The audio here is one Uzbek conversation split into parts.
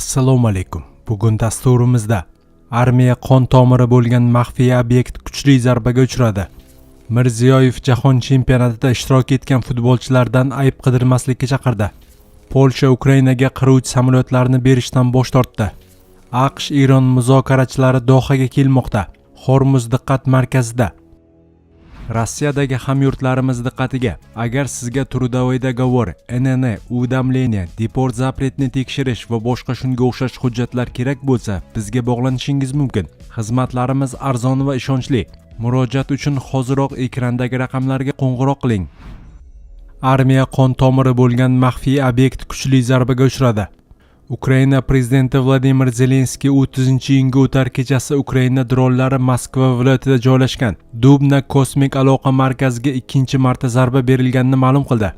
Assalomu alaykum. Bugun dasturimizda armiya qon tomiri bo'lgan maxfiy obyekt kuchli zarbaga uchradi. Mirziyoyev jahon chempionatida ishtirok etgan futbolchilardan ayb qidirmaslikka chaqirdi. Polsha Ukrainaga qiruvchi samolyotlarni berishdan bosh tortdi. AQSh-Eron muzokarachilari Dohaga kelmoqda. Hormuz diqqat markazida. Rossiyadagi hamyurtlarimiz diqqatiga. Agar sizga trudovой договор, NN, уведомление, deport запретni tekshirish va boshqa shunga o'xshash hujjatlar kerak bo'lsa, bizga bog'lanishingiz mumkin. Xizmatlarimiz arzon va ishonchli. Murojaat uchun hoziroq ekrandagi raqamlarga qo'ng'iroq qiling. Armiya qon tomiri bo'lgan maxfiy obyekt kuchli zarbaga uchradi. Ukraina prezidenti Vladimir Zelenskiy 30-iyunga o'tar kechasi Ukraina dronlari Moskva viloyatida joylashgan Dubna kosmik aloqa markaziga ikkinchi marta zarba berilganini ma'lum qildi.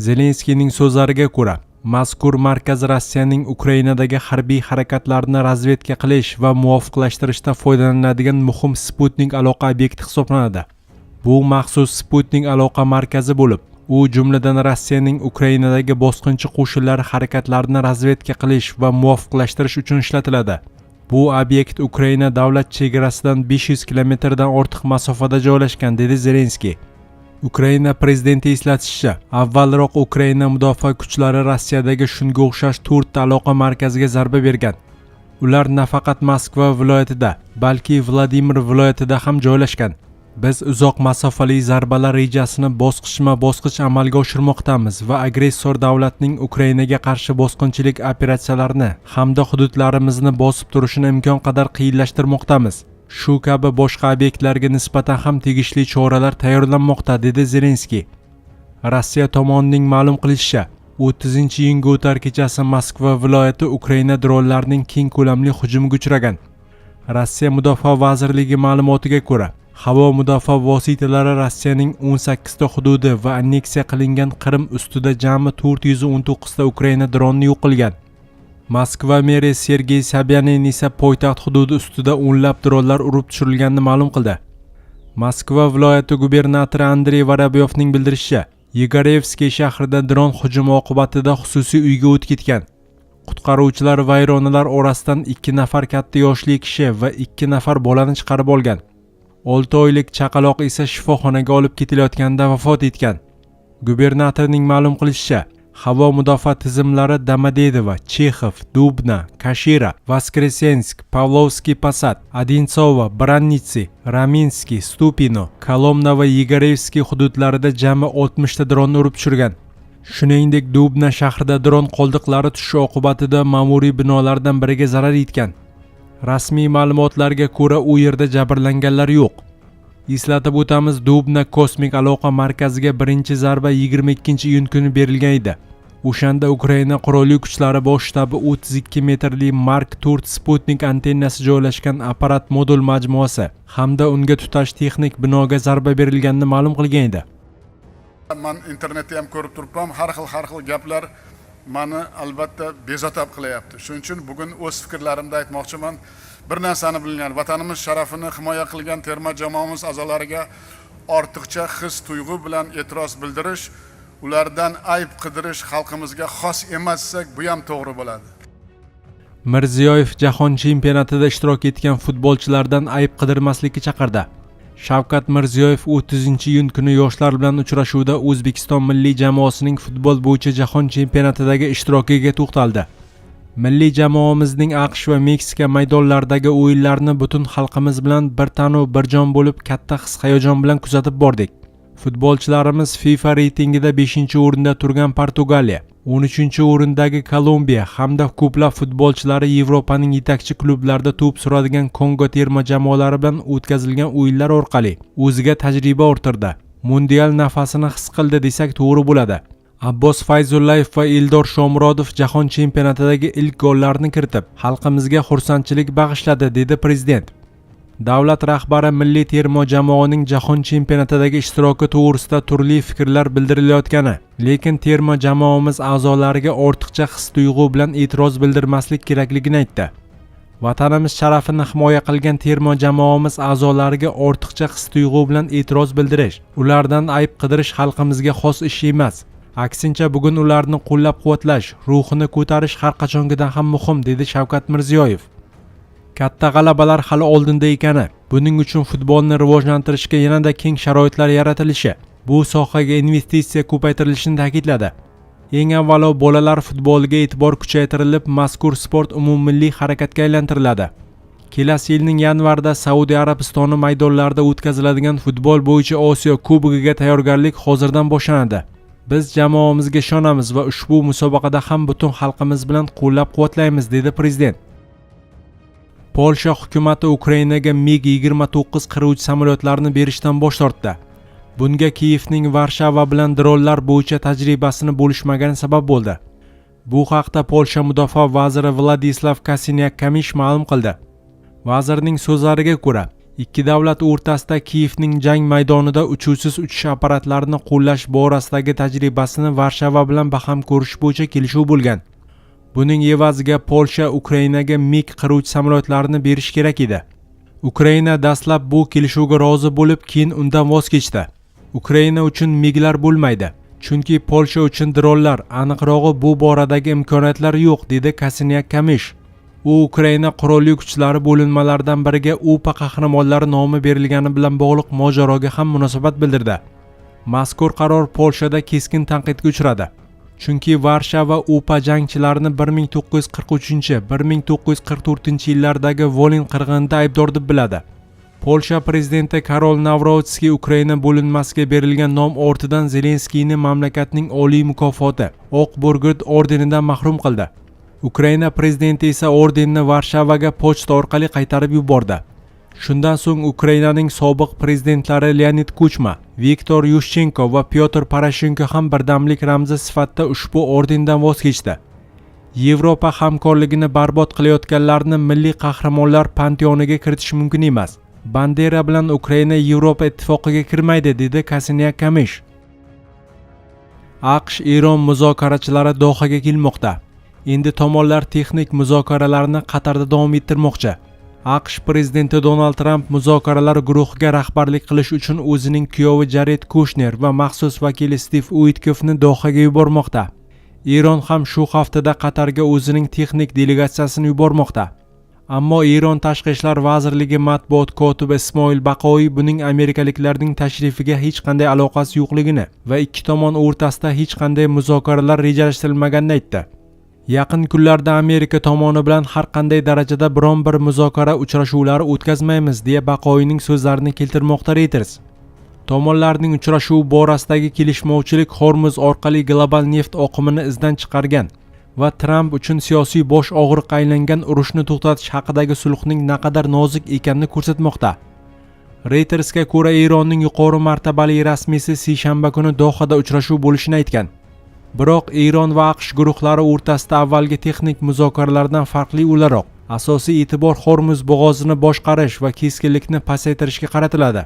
Zelenskiyning so'zlariga ko'ra, mazkur markaz Rossiyaning Ukrainadagi harbiy harakatlarini razvedka qilish va muvofiqlashtirishda foydalaniladigan muhim Sputnik aloqa obyekti hisoblanadi. Bu maxsus Sputnik aloqa markazi bo'lib, u jumladan Rossiyaning Ukrainadagi bosqinchi qo'shinlar harakatlarini razvedka qilish va muvofiqlashtirish uchun ishlatiladi. Bu obyekt Ukraina davlat chegarasidan 500 kilometrdan ortiq masofada joylashgan, dedi Zelenskiy. Ukraina prezidenti eslatishicha, avvalroq Ukraina mudofaa kuchlari Rossiyadagi shunga o'xshash 4 ta aloqa markaziga zarba bergan. Ular nafaqat Moskva viloyatida, balki Vladimir viloyatida ham joylashgan. Biz uzoq masofali zarbalar rejasini bosqichma-bosqich amalga oshirmoqdamiz va agressor davlatning Ukrainaga qarshi bosqinchilik operatsiyalarini hamda hududlarimizni bosib turishini imkon qadar qiyinlashtirmoqdamiz. Shu kabi boshqa obyektlarga nisbatan ham tegishli choralar tayyorlanmoqda, dedi Zelenskiy. Rossiya tomonining ma'lum qilishicha, 30-iyunga o'tar kechasi Moskva viloyati Ukraina dronlarining keng ko'lamli hujumiga uchragan. Rossiya mudofaa vazirligi ma'lumotiga ko'ra, havo mudofaa vositalari Rossiyaning 18 ta hududi va anneksiya qilingan Qrim ustida jami 419 ta Ukraina dronini yo'q qilgan. Moskva meri Sergey Sobyanin esa poytaxt hududi ustida o'nlab dronlar urib tushirilganini ma'lum qildi. Moskva viloyati gubernatori Andrey Vorobyovning bildirishicha, Yegorevskiy shahrida dron hujumi oqibatida xususiy uyga o't ketgan. Qutqaruvchilar vayronalar orasidan 2 nafar katta yoshli kishi va 2 nafar bolani chiqarib olgan. 6 oylik chaqaloq esa shifoxonaga olib ketilayotganda vafot etgan. Gubernatorning ma'lum qilishicha, havo mudofaa tizimlari Domodedovo, Chexov, Dubna, Kashira, Voskresensk, Pavlovskiy Posad, Odintsovo, Brannitsi, Raminski, Stupino, Kolomna va Yegorevskiy hududlarida jami 60 ta dron urib tushirgan. Shuningdek, Dubna shahrida dron qoldiqlari tushishi oqibatida ma'muriy binolardan biriga zarar yetgan. Rasmiy ma'lumotlarga ko'ra, u yerda jabrlanganlar yo'q. Eslatib o'tamiz, Dubna kosmik aloqa markaziga birinchi zarba 22-iyun kuni berilgan edi. O'shanda Ukraina qurolli kuchlari bosh shtabi 32 metrli Mark 4 Sputnik antennasi joylashgan apparat modul majmuasi hamda unga tutash texnik binoga zarba berilganini ma'lum qilgan edi. Men internetda ham ko'rib turibman, har xil gaplar mani albatta bezotab qilyapti. Shuning uchun bugun o'z fikrlarimni aytmoqchiman. Bir narsani bilgan, vatanimiz sharafini himoya qilgan terma jamoamiz a'zolariga ortiqcha his-tuyg'u bilan e'tiroz bildirish, ulardan ayb qidirish xalqimizga xos emassak, bu ham to'g'ri bo'ladi. Mirziyoyev jahon chempionatida ishtirok etgan futbolchilardan ayb qidirmaslikka chaqirdi. Shavkat Mirziyoyev 30-iyun kuni yoshlar bilan uchrashuvda O'zbekiston milliy jamoasining futbol bo'yicha jahon chempionatidagi ishtirokiga to'xtaldi. Milliy jamoamizning AQSh va Meksika maydonlaridagi o'yinlarni butun xalqimiz bilan bir tanu bir jon bo'lib katta his-hayajon bilan kuzatib bordik. Futbolchilarimiz FIFA reytingida 5-o'rinda turgan Portugaliya, 13-o'rindagi Kolumbiya hamda ko'plab futbolchilari Yevropaning yetakchi klublarida to'p suradigan Kongo terma jamoalari bilan o'tkazilgan o'yinlar orqali o'ziga tajriba orttirdi. Mundial nafasini his qildi desak to'g'ri bo'ladi. Abbos Fayzullayev va Eldor Shomurodov jahon chempionatidagi ilk gollarni kiritib, xalqimizga xursandchilik bag'ishladi, dedi prezident. Davlat rahbari milliy terma jamoaning jahon chempionatidagi ishtiroki to'g'risida turli fikrlar bildirilayotgani, lekin terma jamoamiz a'zolariga ortiqcha his-tuyg'u bilan e'tiroz bildirmaslik kerakligini aytdi. Vatanimiz sharafini himoya qilgan terma jamoamiz a'zolariga ortiqcha his-tuyg'u bilan e'tiroz bildirish, ulardan ayb qidirish xalqimizga xos ish emas. Aksincha bugun ularni qo'llab-quvvatlash, ruhini ko'tarish har qachongidan ham muhim, dedi Shavkat Mirziyoyev. Katta g'alabalar hali oldinda ekani, buning uchun futbolni rivojlantirishga yanada keng sharoitlar yaratilishi, bu sohaga investitsiya ko'paytirilishini ta'kidladi. Eng avvalo bolalar futboliga e'tibor kuchaytirilib, mazkur sport umummilliy harakatga aylantiriladi. Kelasi yilning yanvarida Saudiya Arabistoni maydonlarida o'tkaziladigan futbol bo'yicha Osiyo Kubogiga tayyorgarlik hozirdan boshlanadi. Biz jamoamizga ishonamiz va ushbu musobaqada ham butun xalqimiz bilan qo'llab-quvvatlaymiz, dedi prezident. Polsha hukumati Ukrainaga MiG-29 qiruvchi samolyotlarni berishdan bosh tortdi. Bunga Kiyevning Varshava bilan dronlar bo'yicha tajribasini bo'lishmagani sabab bo'ldi. Bu haqda Polsha mudofaa vaziri Vladislav Kasinyak-Kamish ma'lum qildi. Vazirning so'zlariga ko'ra, ikki davlat o'rtasida Kiyevning jang maydonida uchuvsiz uchish apparatlarini qo'llash borasidagi tajribasini Varshava bilan baham ko'rish bo'yicha kelishuv bo'lgan. Buning evaziga Polsha Ukrainaga MiG qiruvchi samolyotlarini berish kerak edi. Ukraina dastlab bu kelishuvga rozi bo'lib, keyin undan voz kechdi. Ukraina uchun MiGlar bo'lmaydi, chunki Polsha uchun dronlar, aniqrog'i bu boradagi imkoniyatlar yo'q, dedi Kasinyak-Kamish. U Ukraina qurolli kuchlari bo'linmalaridan biriga UPA qahramonlari nomi berilgani bilan bog'liq mojaroga ham munosabat bildirdi. Mazkur qaror Polshada keskin tanqidga uchradi. Chunki Varshava UPA jangchilarini 1943-1944 yillardagi Volin qirg'inida aybdor deb biladi. Polsha prezidenti Karol Navrotskiy Ukraina bo'linmasiga berilgan nom ortidan Zelenskiyni mamlakatning oliy mukofoti Oq Burgut ordenidan mahrum qildi. Ukraina prezidenti esa ordenni Varshavaga pochta orqali qaytarib yubordi. Shundan so'ng Ukrainaning sobiq prezidentlari Leonid Kuchma, Viktor Yushchenko va Pyotr Poroshenko ham birdamlik ramzi sifatida ushbu ordendan voz kechdi. Yevropa hamkorligini barbod qilayotganlarni milliy qahramonlar panteoniga kiritish mumkin emas. Bandera bilan Ukraina Yevropa ittifoqiga kirmaydi, dedi Kasinyak-Kamish. AQSh-Eron muzokarachilari Dohaga kelmoqda. Endi tomonlar texnik muzokaralarni Qatarda davom ettirmoqchi. AQSh prezidenti Donald Trump muzokaralar guruhiga rahbarlik qilish uchun o'zining kuyovi Jared Kushner va maxsus vakili Steve Uitkovni Dohaga yubormoqda. Eron ham shu haftada Qatarga o'zining texnik delegatsiyasini yubormoqda. Ammo Eron tashqi ishlar vazirligi matbuot kotibi Ismoil Baqoiy buning amerikaliklarning tashrifiga hech qanday aloqasi yo'qligini va ikki tomon o'rtasida hech qanday muzokaralar rejalashtirilmaganini aytdi. Yaqin kunlarda Amerika tomoni bilan har qanday darajada biron bir muzokara uchrashuvlari o'tkazmaymiz, deya Baqoiyning so'zlarini keltirmoqda Reuters. Tomonlarning uchrashuv borasidagi kelishmovchilik Hormuz orqali global neft oqimini izdan chiqargan va Trump uchun siyosiy bosh og'riqqa aylangan urushni to'xtatish haqidagi sulhning naqadar nozik ekanini ko'rsatmoqda. Reutersga ko'ra, Eronning yuqori martabali rasmiysi seshanba kuni Dohada uchrashuv bo'lishini aytgan. Biroq Eron va AQSh guruhlari o'rtasida avvalgi texnik muzokaralardan farqli o'laroq, asosiy e'tibor Hormuz bo'g'ozini boshqarish va keskinlikni pasaytirishga qaratiladi.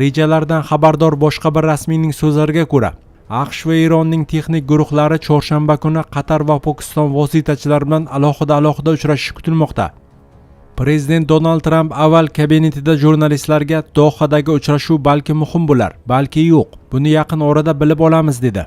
Rejalardan xabardor boshqa bir rasmiyning so'zlariga ko'ra, AQSh va Eronning texnik guruhlari chorshanba kuni Qatar va Pokiston vositachilari bilan alohida uchrashishi kutilmoqda. Prezident Donald Trump avval kabinetida jurnalistlarga Dohadagi uchrashuv balki muhim bo'lar, balki yo'q. Buni yaqin orada bilib olamiz, dedi.